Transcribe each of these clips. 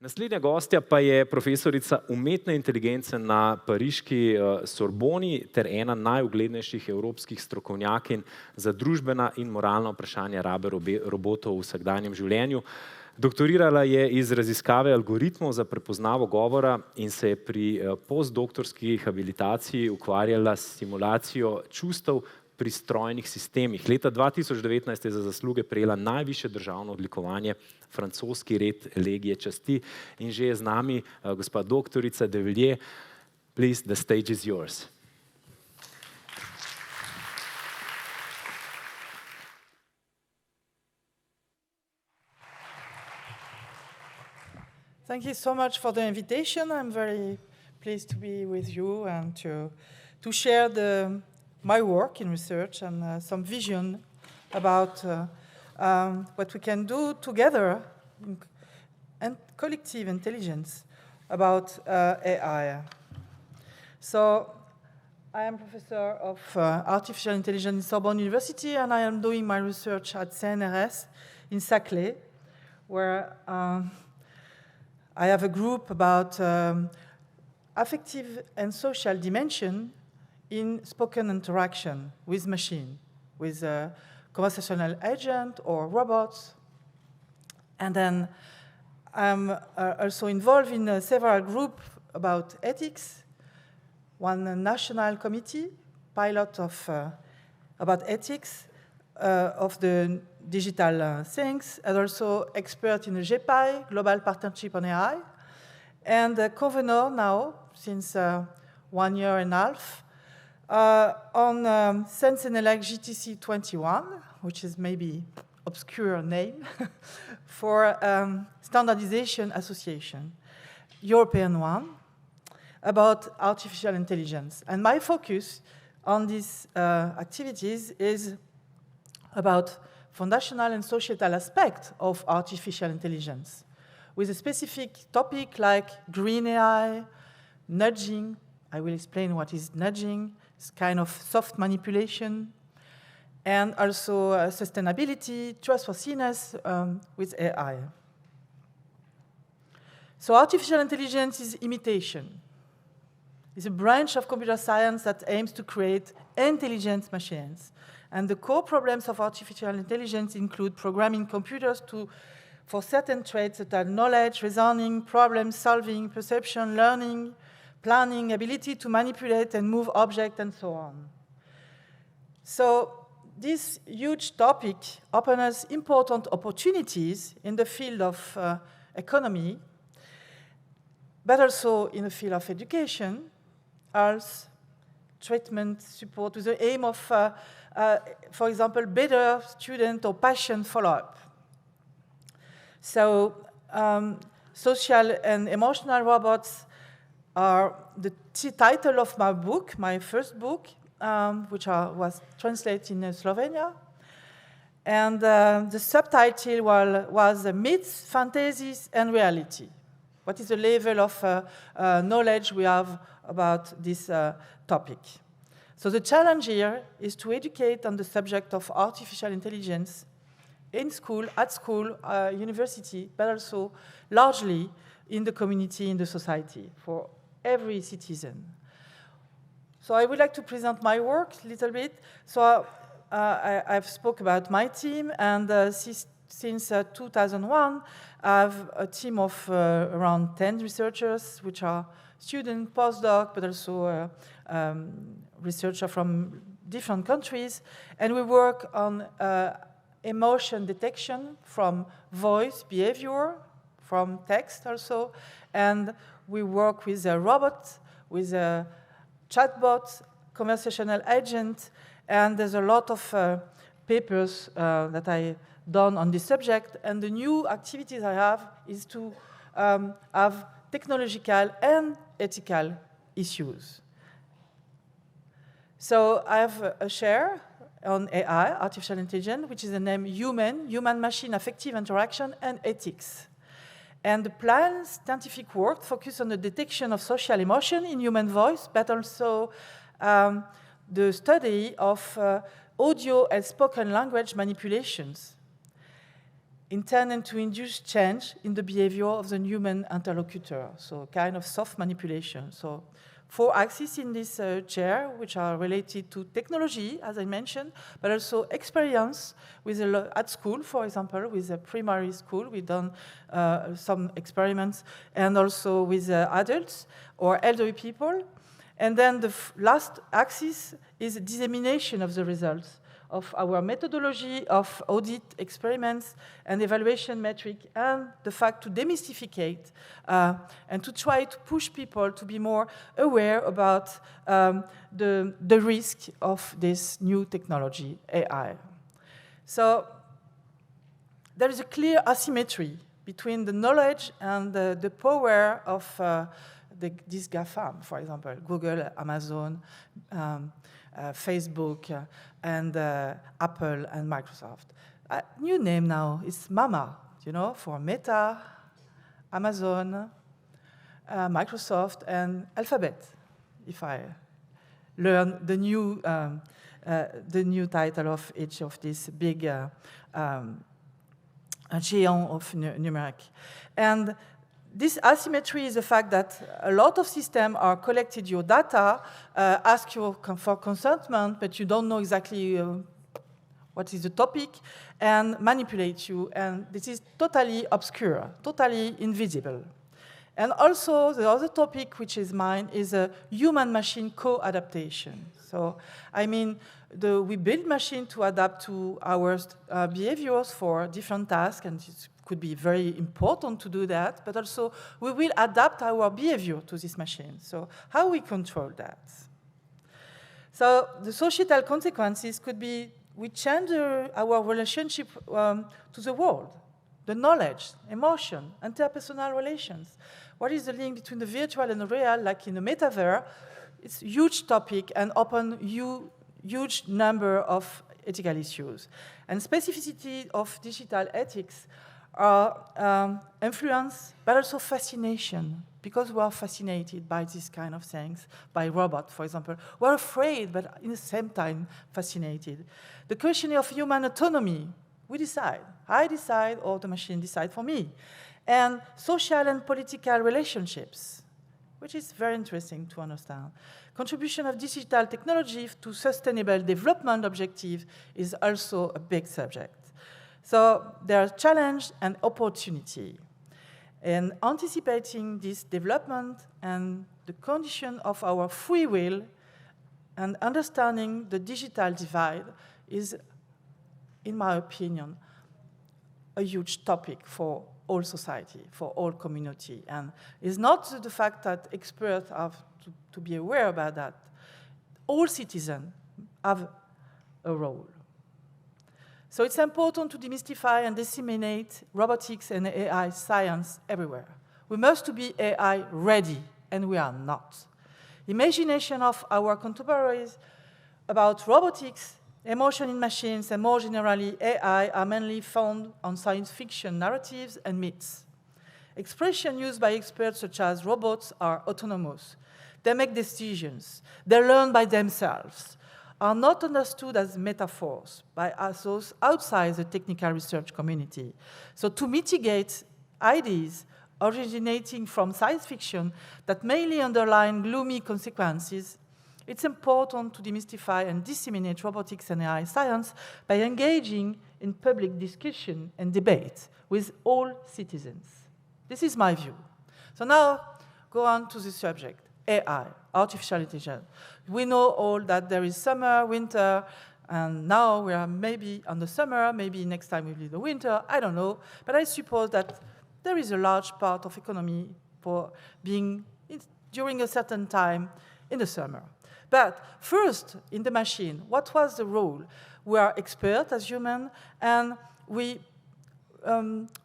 Naslednja gostja pa je profesorica umetne inteligence na pariški Sorboni ter ena najuglednejših evropskih strokovnjakinj za družbena in moralna vprašanja rabe robotov v vsakdanjem življenju. Doktorirala je iz raziskave algoritmov za prepoznavo govora in se je pri postdoktorski habilitaciji ukvarjala s simulacijo čustev pri strojnih sistemih. Leta 2019 je za zasluge prejela najvišje državno odlikovanje, francoski red legije časti, in že je z nami gospa doktorica Devillers. Please, the stage is yours. Thank you so much for the invitation. I'm very pleased to be with you and to share my work in research and some vision about what we can do together and collective intelligence about AI. So I am professor of artificial intelligence in Sorbonne University, and I am doing my research at CNRS in Saclay, where I have a group about affective and social dimension in spoken interaction with machine, with a conversational agent or robots. And then I'm also involved in several groups about ethics, one national committee, pilot of about ethics of the digital things, and also expert in the GPI, Global Partnership on AI, and convener now, since 1 year and a half, on Sentinel GTC 21, which is maybe obscure name, for Standardization Association, European one, about artificial intelligence. And my focus on these activities is about foundational and societal aspect of artificial intelligence, with a specific topic like green AI, nudging. I will explain what is nudging. It's kind of soft manipulation, and also sustainability, trustworthiness with AI. So artificial intelligence is imitation. It's a branch of computer science that aims to create intelligent machines. And the core problems of artificial intelligence include programming computers for certain traits that are knowledge, reasoning, problem solving, perception, learning, planning, ability to manipulate and move objects, and so on. So this huge topic opens important opportunities in the field of economy, but also in the field of education, health, treatment, support, with the aim of, for example, better student or patient follow-up. So social and emotional robots are the title of my book, my first book, which was translated in Slovenia. And the subtitle was Myths, Fantasies, and Reality. What is the level of knowledge we have about this topic? So the challenge here is to educate on the subject of artificial intelligence in school, at school, university, but also largely in the community, in the society, for every citizen. So I would like to present my work a little bit. So I've spoke about my team, and since 2001, I have a team of around 10 researchers, which are students, postdoc, but also researchers from different countries. And we work on emotion detection from voice behavior, from text also, and we work with a robot, with a chatbot, conversational agent, and there's a lot of papers that I've done on this subject. And the new activities I have is to have technological and ethical issues. So I have a share on AI, artificial intelligence, which is the name human-machine affective interaction and ethics. And the planned scientific work focuses on the detection of social emotion in human voice, but also the study of audio and spoken language manipulations. intended to induce change in the behavior of the human interlocutor, so kind of soft manipulation. So 4 axes in this chair, which are related to technology, as I mentioned, but also experience with at school, for example, with a primary school. We've done some experiments, and also with adults or elderly people. And then the last axis is dissemination of the results of our methodology of audit experiments and evaluation metric, and the fact to demystify and to try to push people to be more aware about the risk of this new technology, AI. So there is a clear asymmetry between the knowledge and the power of these GAFAM, for example, Google, Amazon, Facebook, and Apple and Microsoft. New name now is MAMA, you know, for Meta, Amazon, Microsoft, and Alphabet, if I learn the new title of each of these big géants of numeric. And this asymmetry is the fact that a lot of systems are collected your data, ask you for consentment, but you don't know exactly what is the topic, and manipulate you. And this is totally obscure, totally invisible. And also, the other topic, which is mine, is a human-machine co-adaptation. So, I mean, we build machines to adapt to our behaviors for different tasks, and it could be very important to do that, but also we will adapt our behavior to this machine. So how we control that? So the societal consequences could be we change our relationship to the world, the knowledge, emotion, interpersonal relations. What is the link between the virtual and the real, like in the metaverse? It's a huge topic and open huge number of ethical issues. And specificity of digital ethics are influence, but also fascination, because we are fascinated by these kind of things, by robots, for example. We're afraid, but in the same time fascinated. The question of human autonomy, we decide. I decide, or the machine decides for me. And social and political relationships, which is very interesting to understand. Contribution of digital technology to sustainable development objective is also a big subject. So there are challenge and opportunity. And anticipating this development and the condition of our free will and understanding the digital divide is, in my opinion, a huge topic for all society, for all community. And it's not the fact that experts have to be aware about that. All citizens have a role. So it's important to demystify and disseminate robotics and AI science everywhere. We must be AI ready, and we are not. Imagination of our contemporaries about robotics, emotion in machines, and more generally AI are mainly found on science fiction narratives and myths. Expressions used by experts such as robots are autonomous. They make decisions. They learn by themselves. Are not understood as metaphors by those outside the technical research community. So to mitigate ideas originating from science fiction that mainly underline gloomy consequences, it's important to demystify and disseminate robotics and AI science by engaging in public discussion and debate with all citizens. This is my view. So now, go on to the subject, AI, artificial intelligence. We know all that there is summer, winter, and now we are maybe on the summer, maybe next time will be the winter, I don't know. But I suppose that there is a large part of economy for being during a certain time in the summer. But first, in the machine, what was the role? We are experts as humans, and we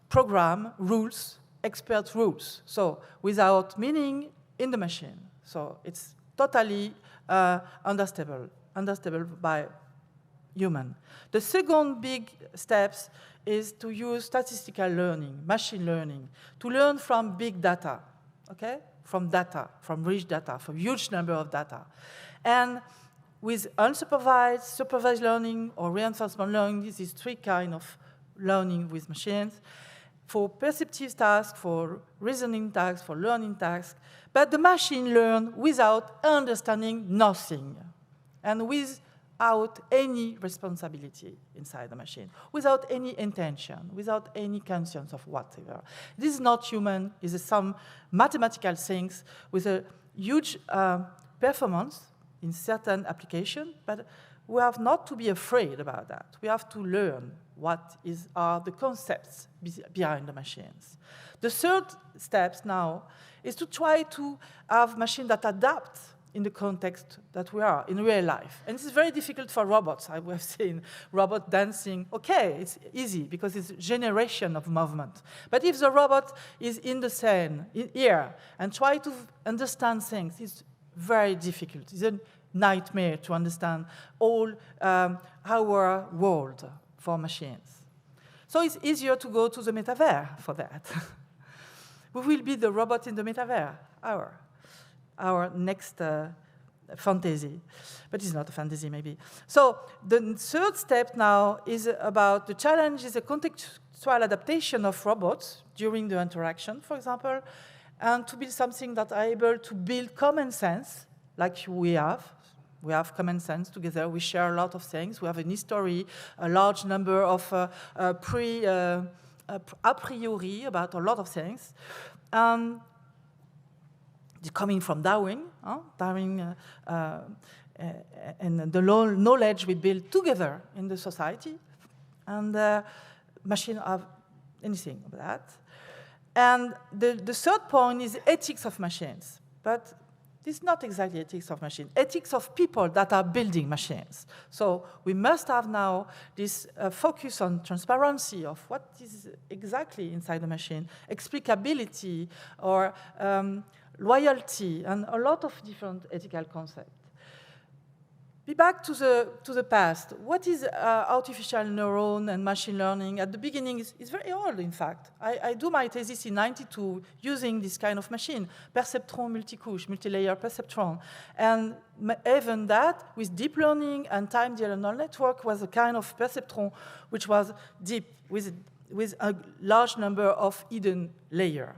program rules, expert rules, so without meaning in the machine. So it's totally understandable by human. The second big steps is to use statistical learning, machine learning, to learn from big data, okay? From data, from rich data, from huge number of data. And with unsupervised, supervised learning, or reinforcement learning, this is 3 kinds of learning with machines, for perceptive tasks, for reasoning tasks, for learning tasks, but the machine learns without understanding nothing and without any responsibility inside the machine, without any intention, without any conscience of whatever. This is not human. It is some mathematical things with a huge performance in certain applications, but we have not to be afraid about that. We have to learn what are the concepts behind the machines. The third step now is to try to have machines that adapt in the context that we are, in real life. And this is very difficult for robots. I have seen robot dancing. Okay, it's easy because it's generation of movement. But if the robot is in the scene, here, and try to understand things, it's very difficult. It's a nightmare to understand all our world for machines. So it's easier to go to the metaverse for that. We will be the robot in the metaverse, our next fantasy. But it's not a fantasy, maybe. So the third step now is about the challenge is a contextual adaptation of robots during the interaction, for example, and to build something that are able to build common sense, like we have. We have common sense together. We share a lot of things. We have an history, a large number of a priori about a lot of things. Coming from Darwin, and the knowledge we build together in the society, and machines have anything of that. And the third point is ethics of machines, but it's not exactly ethics of machines, ethics of people that are building machines. So we must have now this focus on transparency of what is exactly inside the machine, explicability or loyalty, and a lot of different ethical concepts. Be back to the past. What is artificial neuron and machine learning? At the beginning, it's very old, in fact. I do my thesis in '92 using this kind of machine, perceptron multicouche, multi-layer perceptron. And even that, with deep learning and time neural network, was a kind of perceptron which was deep, with a large number of hidden layers.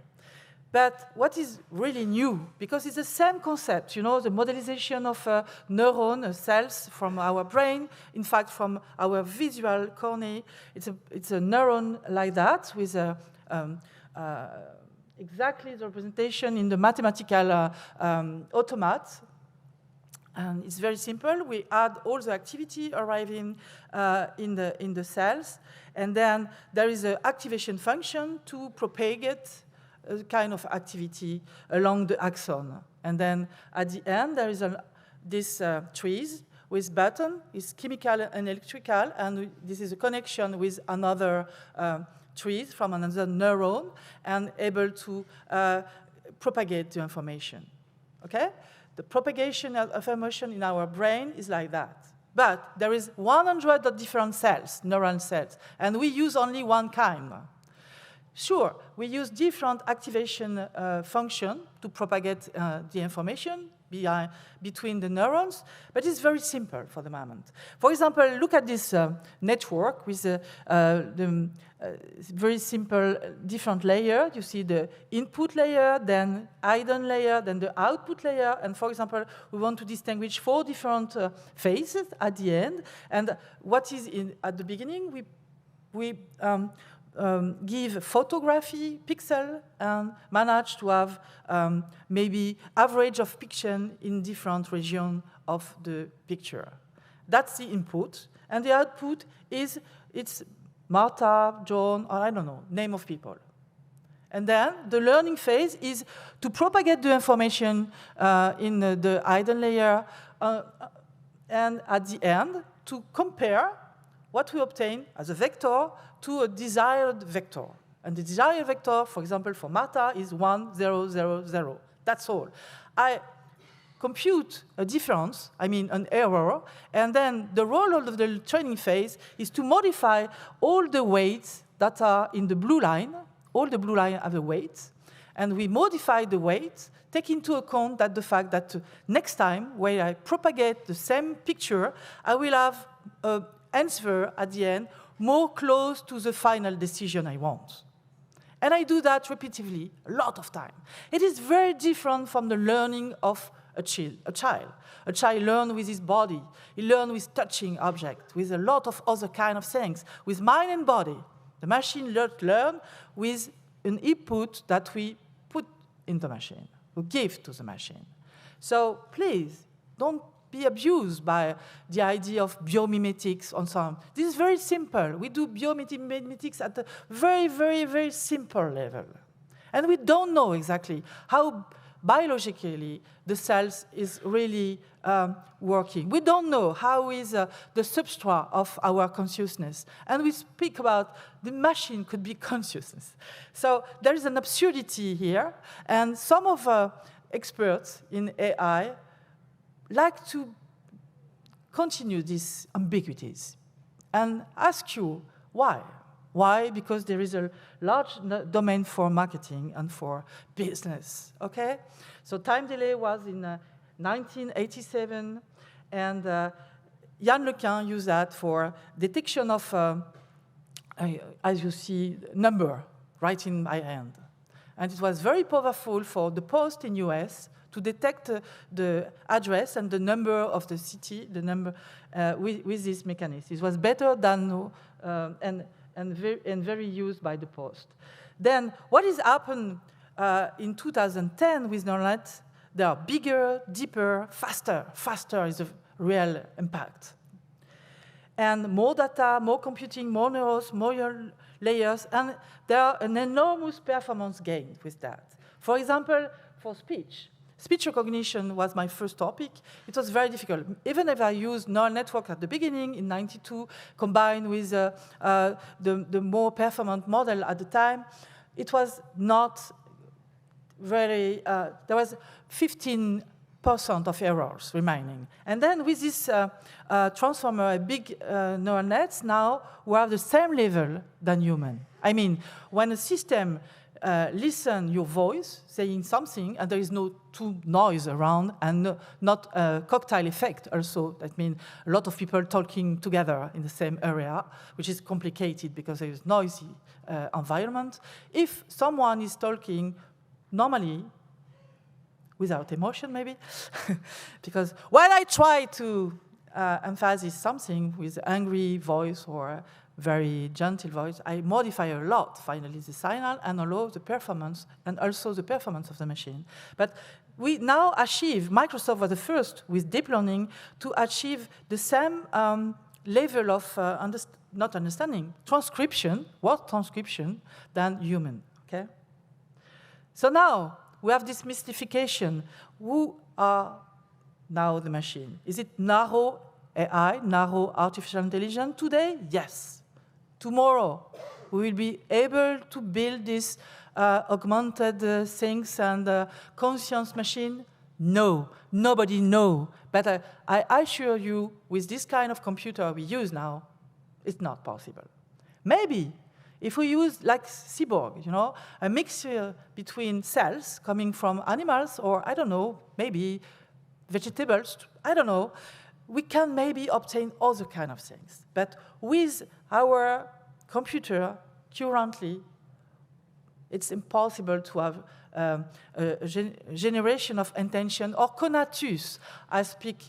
But what is really new, because it's the same concept, you know, the modelization of neuron cells from our brain, in fact, from our visual cornea. It's a neuron like that with exactly the representation in the mathematical automata. And it's very simple. We add all the activity arriving in the cells, and then there is an activation function to propagate a kind of activity along the axon. And then at the end, there is this trees with button, is chemical and electrical, and this is a connection with another trees from another neuron, and able to propagate the information, okay? The propagation of information in our brain is like that. But there is 100 different cells, neural cells, and we use only one kind. Sure, we use different activation function to propagate the information between the neurons, but it's very simple for the moment. For example, look at this network with the very simple different layer. You see the input layer, then hidden layer, then the output layer. And for example, we want to distinguish 4 different phases at the end. And what is at the beginning, we give photography, pixel, and manage to have maybe average of pixel in different regions of the picture. That's the input. And the output is, it's Martha, John, or I don't know, name of people. And then the learning phase is to propagate the information in the hidden layer, and at the end, to compare what we obtain as a vector to a desired vector. And the desired vector, for example, for Martha, is 1, 0, 0, 0. That's all. I compute a difference, I mean an error, and then the role of the training phase is to modify all the weights that are in the blue line. All the blue line have a weight, and we modify the weight, take into account that the fact that next time, when I propagate the same picture, I will have an answer at the end more close to the final decision I want. And I do that repeatedly, a lot of time. It is very different from the learning of a child. A child learns with his body. He learns with touching objects, with a lot of other kind of things, with mind and body. The machine learns with an input that we put in the machine, we give to the machine. So please, don't be abused by the idea of biomimetics and so on. This is very simple. We do biomimetics at a very, very, very simple level. And we don't know exactly how biologically the cells is really working. We don't know how is the substrate of our consciousness. And we speak about the machine could be consciousness. So there is an absurdity here. And some of experts in AI like to continue these ambiguities and ask you why. Why? Because there is a large domain for marketing and for business, okay? So time delay was in 1987, and Yann Lequin used that for detection of, as you see, number right in my hand. And it was very powerful for the post in US to detect the address and the number of the city, the number with this mechanism. It was better than, and very used by the post. Then what has happened in 2010 with neural nets? They are bigger, deeper, faster. Faster is a real impact. And more data, more computing, more neurons, more layers, and there are an enormous performance gain with that. For example, for speech. Speech recognition was my first topic. It was very difficult. Even if I used neural network at the beginning in '92, combined with the more performant model at the time, it was not very, there was 15% of errors remaining. And then with this transformer, big neural nets, now we have the same level than human. I mean, when a system listen your voice saying something, and there is no too noise around, and not a cocktail effect also. That means a lot of people talking together in the same area, which is complicated because there is noisy environment. If someone is talking normally, without emotion maybe, because when I try to emphasize something with angry voice or very gentle voice, I modify a lot, finally, the signal and allow the performance, and also the performance of the machine. But we now achieve, Microsoft was the first with deep learning to achieve the same level of, not understanding, transcription, word transcription, than human, okay? So now, we have this mystification. Who are now the machine? Is it narrow AI, narrow artificial intelligence today? Yes. Tomorrow, we will be able to build this augmented things and conscious machine? No, nobody knows. But I assure you, with this kind of computer we use now, it's not possible. Maybe if we use, like cyborg, you know, a mixture between cells coming from animals or, I don't know, maybe vegetables, I don't know, we can maybe obtain other kind of things. But with our computer currently, it's impossible to have a generation of intention or conatus, I speak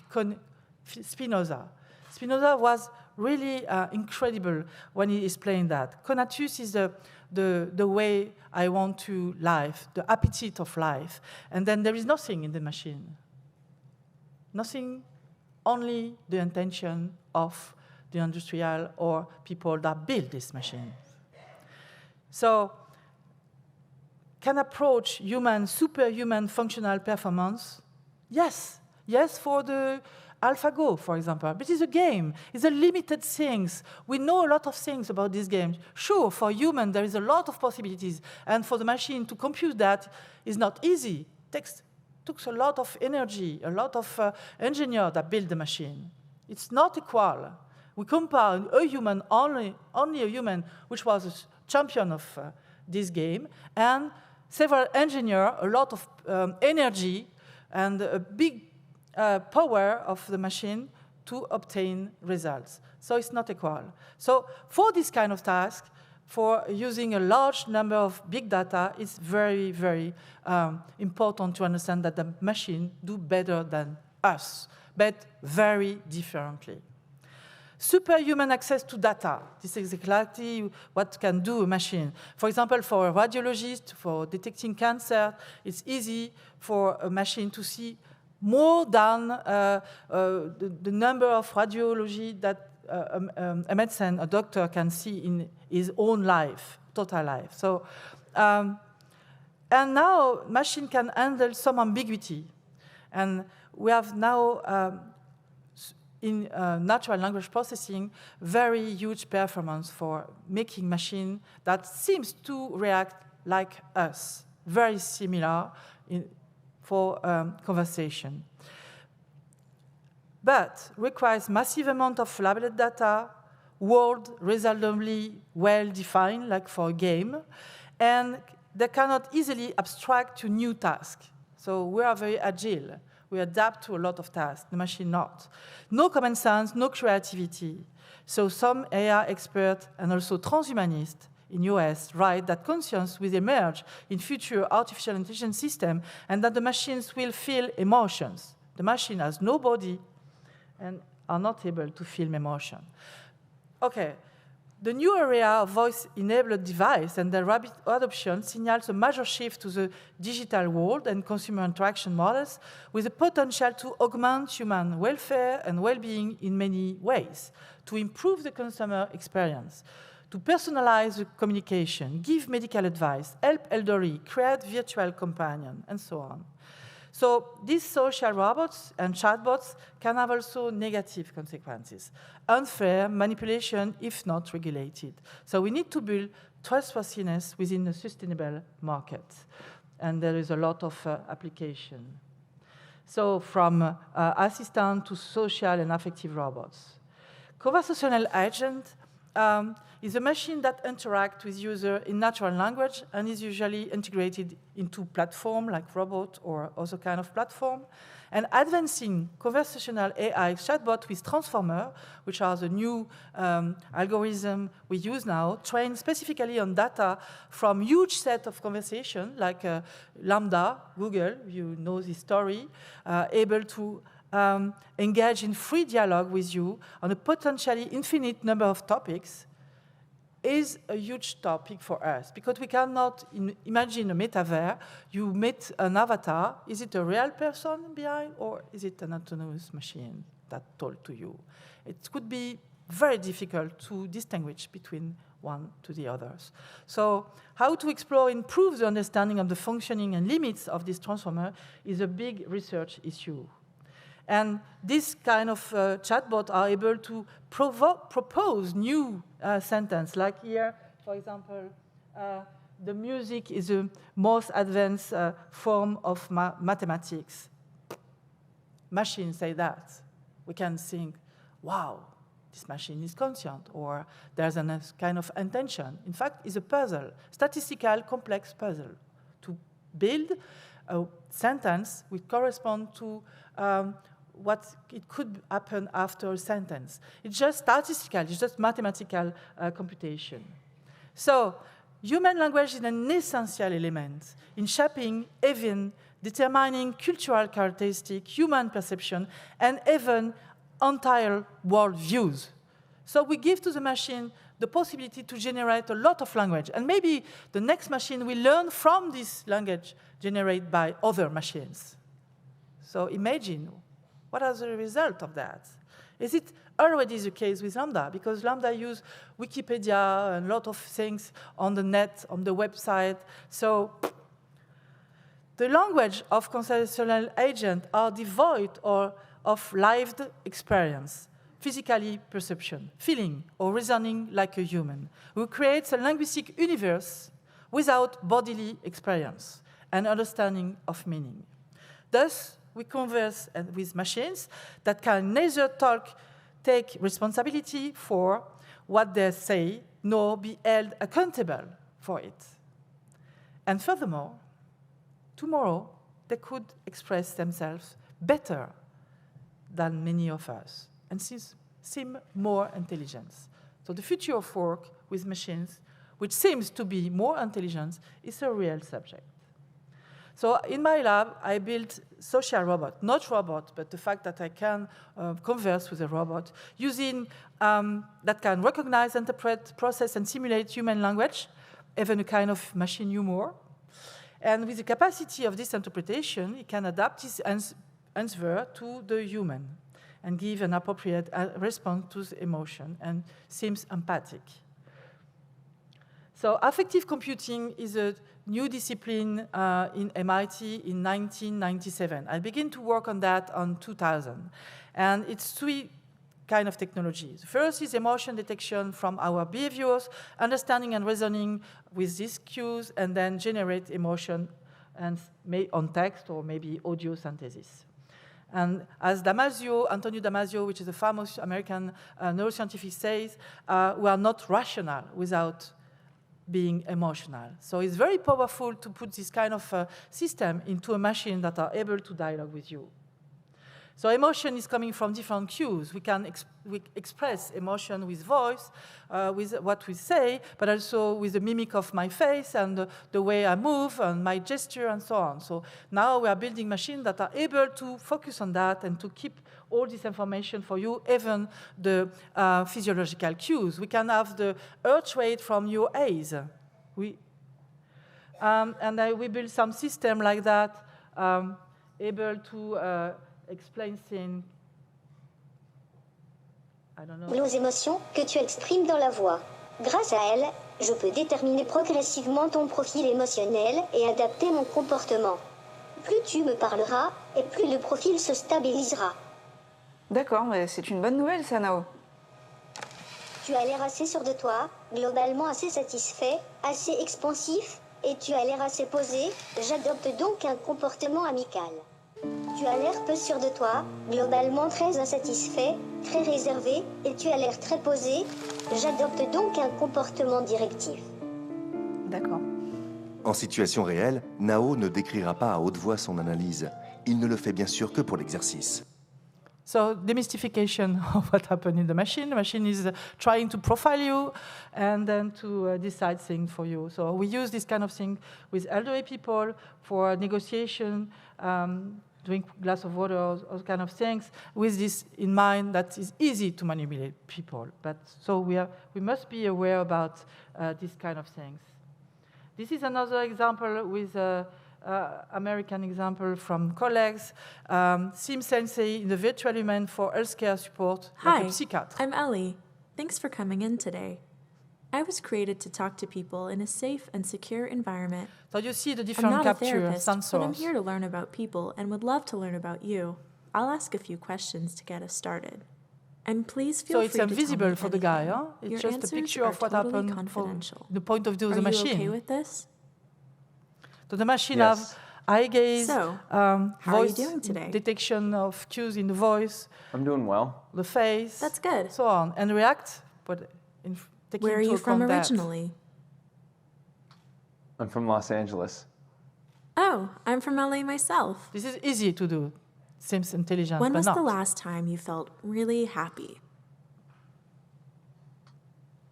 Spinoza. Spinoza was really incredible when he explained that. Conatus is the way I want to live, the appetite of life. And then there is nothing in the machine. Nothing, only the intention of the industrial or people that build this machine. So, can approach human, superhuman functional performance? Yes. Yes, for the AlphaGo, for example. But it's a game. It's a limited things. We know a lot of things about this game. Sure, for human, there is a lot of possibilities. And for the machine to compute that is not easy. It took a lot of energy, a lot of engineers that build the machine. It's not equal. We compare a human, only a human, which was a champion of this game, and several engineers, a lot of energy, and a big power of the machine to obtain results. So it's not equal. So for this kind of task, for using a large number of big data, it's very, very important to understand that the machine do better than us, but very differently. Superhuman access to data. This is exactly what can do a machine. For example, for a radiologist, for detecting cancer, it's easy for a machine to see more than the number of radiology that a medicine, a doctor can see in his own life, total life. So, and now machine can handle some ambiguity. And we have now, in natural language processing, very huge performance for making machine that seems to react like us, very similar for conversation. But requires massive amount of labeled data, word reasonably well-defined, like for a game, and they cannot easily abstract to new tasks. So we are very agile. We adapt to a lot of tasks, the machine not. No common sense, no creativity. So some AI experts and also transhumanists in US write that conscience will emerge in future artificial intelligence systems and that the machines will feel emotions. The machine has no body and are not able to feel emotion. Okay, the new area of voice-enabled device and their rapid adoption signals a major shift to the digital world and consumer interaction models with the potential to augment human welfare and well-being in many ways, to improve the consumer experience, to personalize the communication, give medical advice, help elderly, create virtual companion, and so on. So these social robots and chatbots can have also negative consequences. Unfair manipulation if not regulated. So we need to build trustworthiness within a sustainable market. And there is a lot of application. So from assistant to social and affective robots. Conversational agent is a machine that interacts with user in natural language and is usually integrated into platform like robot or other kind of platform. And advancing conversational AI chatbot with transformer, which are the new algorithm we use now, trained specifically on data from huge set of conversation like Lambda, Google, you know this story, able to engage in free dialogue with you on a potentially infinite number of topics, is a huge topic for us, because we cannot imagine a metaverse. You meet an avatar. Is it a real person behind, or is it an autonomous machine that told to you? It could be very difficult to distinguish between one to the others. So how to explore and improve the understanding of the functioning and limits of this transformer is a big research issue. And this kind of chatbot are able to propose new sentences. Like here, for example, the music is the most advanced form of mathematics. Machines say that. We can think, wow, this machine is conscient, or there's a kind of intention. In fact, it's a puzzle, statistical complex puzzle, to build a sentence which corresponds to what it could happen after a sentence. It's just statistical, it's just mathematical computation. So human language is an essential element in shaping, even determining cultural characteristics, human perception, and even entire world views. So we give to the machine the possibility to generate a lot of language. And maybe the next machine will learn from this language generated by other machines. So imagine, what are the results of that? Is it already the case with Lambda? Because Lambda use Wikipedia and a lot of things on the net, on the website. So the language of conversational agents are devoid of lived experience, physically perception, feeling, or reasoning like a human, who creates a linguistic universe without bodily experience and understanding of meaning. Thus, we converse with machines that can neither take responsibility for what they say, nor be held accountable for it. And furthermore, tomorrow, they could express themselves better than many of us. and seem more intelligent. So the future of work with machines, which seems to be more intelligent, is a real subject. So in my lab, I built social robot, not robot, but the fact that I can converse with a robot using that can recognize, interpret, process, and simulate human language, even a kind of machine humor. And with the capacity of this interpretation, it can adapt its answer to the human and give an appropriate response to the emotion and seems empathic. So affective computing is a new discipline in MIT in 1997. I began to work on that in 2000. And it's three kinds of technologies. First is emotion detection from our behaviors, understanding and reasoning with these cues, and then generate emotion and on text or maybe audio synthesis. And as Antonio Damasio, which is a famous American neuroscientist, says, we are not rational without being emotional. So it's very powerful to put this kind of system into a machine that are able to dialogue with you. So emotion is coming from different cues. We can express emotion with voice, with what we say, but also with the mimic of my face and the way I move and my gesture and so on. So now we are building machines that are able to focus on that and to keep all this information for you, even the physiological cues. We can have the heart rate from your eyes. We build some system like that, able to explain things. I don't know. Nos émotions que tu exprimes dans la voix. Grâce à elles, je peux déterminer progressivement ton profil émotionnel et adapter mon comportement. Plus tu me parleras, et plus le profil se stabilisera. D'accord, mais c'est une bonne nouvelle, ça, Nao. Tu as l'air assez sûr de toi, globalement assez satisfait, assez expansif, et tu as l'air assez posé, j'adopte donc un comportement amical. Tu as l'air peu sûr de toi, globalement très insatisfait, très réservé, et tu as l'air très posé, j'adopte donc un comportement directif. D'accord. En situation réelle, Nao ne décrira pas à haute voix son analyse. Il ne le fait bien sûr que pour l'exercice. So demystification of what happened in the machine. The machine is trying to profile you and then to decide things for you. So we use this kind of thing with elderly people for negotiation, drink a glass of water, all kind of things, with this in mind that it's easy to manipulate people. But so we must be aware about these kind of things. This is another example with American example from colleagues. Sim Sensei in the virtual human for healthcare support. Hi, like a psychiatre. I'm Ellie. Thanks for coming in today. I was created to talk to people in a safe and secure environment. So you see the I'm different not a capture therapist, but I'm sensors. here to learn about people and would love to learn about you. I'll ask a few questions to get us started. And please feel So free it's to tell me invisible for the guy, anything. huh? It's Your just a answers picture are of what totally happened from confidential. the point of view of the Are machine. you okay with this? So the machine Yes. have eye gaze, So, how are you voice doing today? detection of cues in the voice, I'm doing well. the face, That's good. so on, and react, but taking Where are into you from account that. originally? I'm from Los Angeles. Oh, I'm from LA myself. This is easy to do. Seems intelligent, When but was not. the last time you felt really happy?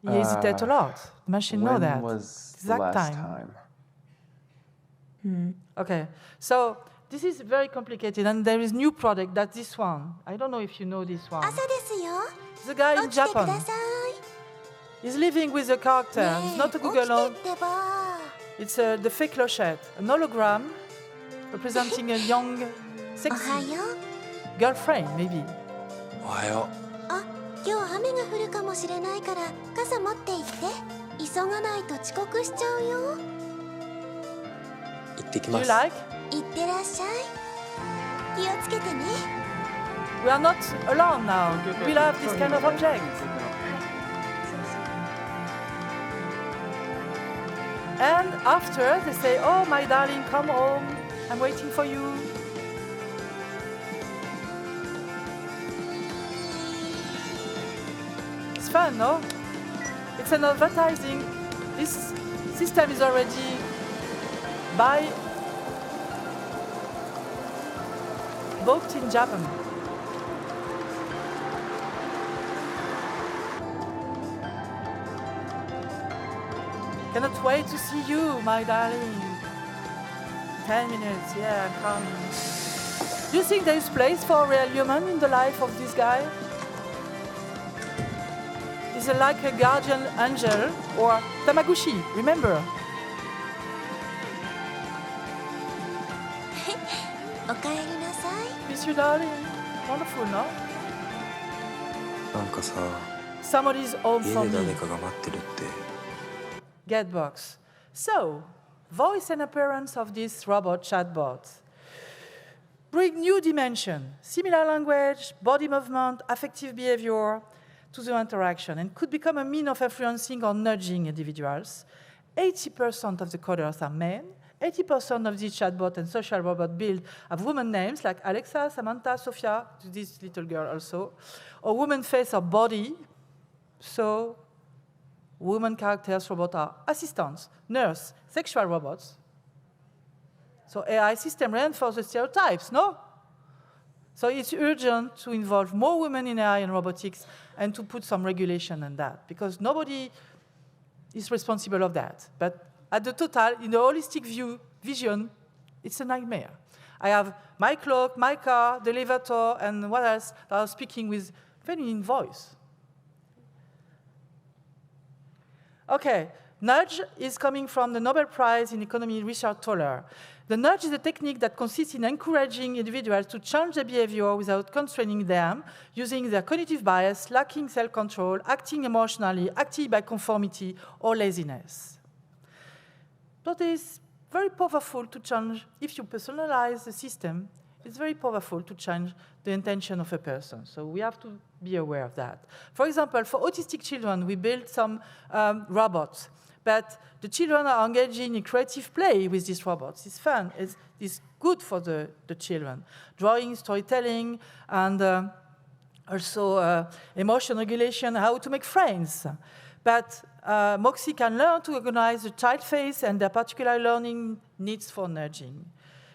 He hesitates a lot. The machine know that. When was the Exact last time. time? Okay, so this is very complicated, and there is new product. That's this one. I don't know if you know this one. 朝ですよ。 It's a guy in 起きてく Japan. ださ He's living with a character. い。 It's not a 起き Google. てってば。 It's the fake clochette, an hologram representing a young, お sexy はよう。 girlfriend, maybe. おはよあ、今日雨が降るかもしれないから傘持って行って。急がないと遅刻しちゃうよ。行ってき Do ま you す。 like? 行ってらっしゃい。気をつけてね。 We are not alone now. We love this kind of object. And after, they say, oh, my darling, come home. I'm waiting for you. It's fun, no? It's an advertising. This system is already booked in Japan. Cannot wait to see you, my darling. 10 minutes, yeah, I'm coming. Do you think there is place for a real human in the life of this guy? Is it like a guardian angel or Tamaguchi, remember? おかえりなさい。 Miss you, darling. Wonderful, no? なんかさ、 Somebody's home 家 for で me. 誰かが待ってるって。 Getbox. So, voice and appearance of this robot chatbot bring new dimension, similar language, body movement, affective behavior to the interaction, and could become a means of influencing or nudging individuals. 80% of the coders are men. 80% of these chatbot and social robot build have women names like Alexa, Samantha, Sophia, this little girl also, or woman face or body. So, women characters robot are assistants, nurse, sexual robots. So AI system reinforce the stereotypes, no? So it's urgent to involve more women in AI and robotics and to put some regulation on that, because nobody is responsible of that. But at the total, in the holistic vision, it's a nightmare. I have my clock, my car, the elevator, and what else that are speaking with feminine voice. Okay, nudge is coming from the Nobel Prize in Economy Richard Thaler. The nudge is a technique that consists in encouraging individuals to change their behavior without constraining them, using their cognitive bias, lacking self-control, acting emotionally, acting by conformity, or laziness. But it's very powerful to change, if you personalize the system, it's very powerful to change the intention of a person. So we have to be aware of that. For example, for autistic children, we built some robots, but the children are engaging in creative play with these robots. It's fun, it's good for the children. Drawing, storytelling, and also emotion regulation, how to make friends. But Moxie can learn to recognize the child face and their particular learning needs for nudging.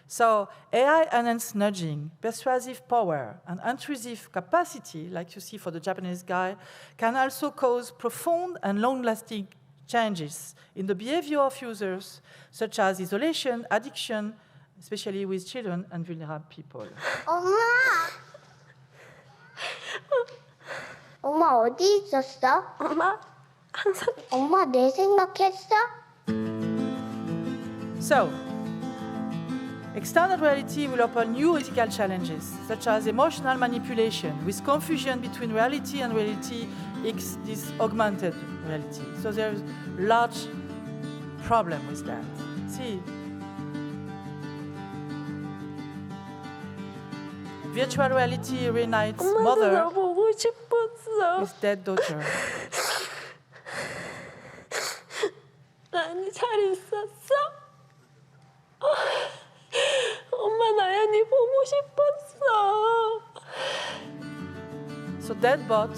So AI-enhanced nudging, persuasive power, and intrusive capacity, like you see for the Japanese guy, can also cause profound and long-lasting changes in the behavior of users, such as isolation, addiction, especially with children and vulnerable people. 엄마 어디 있었어? 엄마 내 생각했어? So, extended reality will open new ethical challenges, such as emotional manipulation, with confusion between reality and reality is this augmented reality. So there's a large problem with that. See, virtual reality reunites mother with dead daughter. 나연이 잘 있었어? 엄마 나연이 보고 싶었어. So deadbot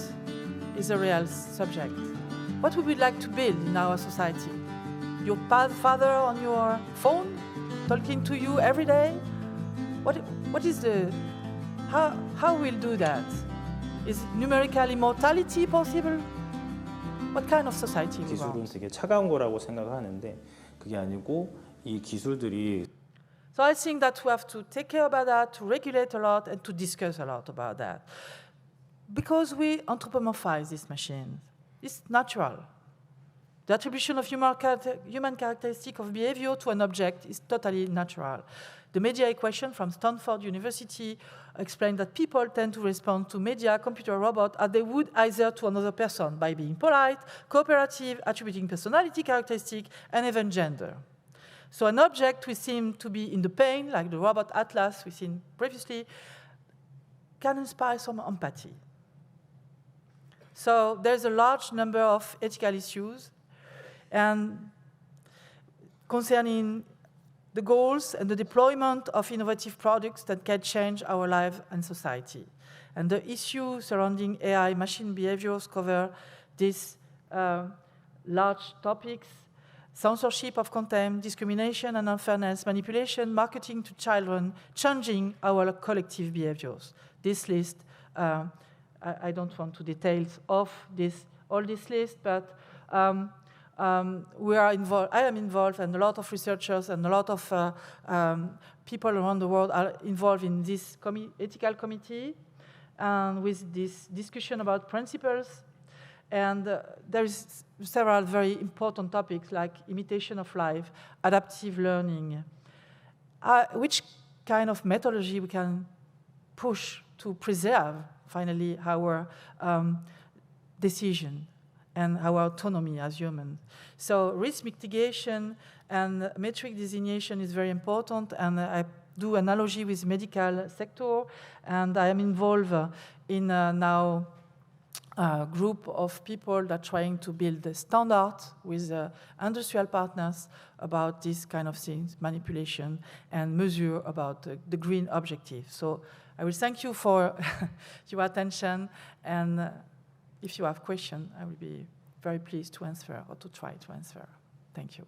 is a real subject. What would we like to build in our society? Your father on your phone, talking to you every day? What is the... How we'll do that? Is numerical immortality possible? What kind of society we 기술은 want? 되게 차가운 거라고 생각하는데 그게 아니고 이 기술들이 So I think that we have to take care about that, to regulate a lot, and to discuss a lot about that. Because we anthropomorphize this machine. It's natural. The attribution of human characteristic of behavior to an object is totally natural. The media equation from Stanford University explained that people tend to respond to media, computer, robot, as they would either to another person by being polite, cooperative, attributing personality characteristic, and even gender. So an object we seem to be in the pain, like the robot Atlas we've seen previously, can inspire some empathy. So there's a large number of ethical issues and concerning the goals and the deployment of innovative products that can change our life and society. And the issues surrounding AI machine behaviors cover these large topics: censorship of content, discrimination and unfairness, manipulation, marketing to children, changing our collective behaviors. This list, I don't want to detail of all this list, but I am involved, and a lot of researchers and a lot of people around the world are involved in this ethical committee with this discussion about principles. And there is several very important topics like imitation of life, adaptive learning, which kind of methodology we can push to preserve, finally, our decision and our autonomy as humans. So risk mitigation and metric designation is very important, and I do analogy with medical sector, and I am involved in now a group of people that are trying to build a standard with industrial partners about this kind of things, manipulation, and measure about the green objective. So I will thank you for your attention, and if you have questions, I will be very pleased to answer or to try to answer. Thank you.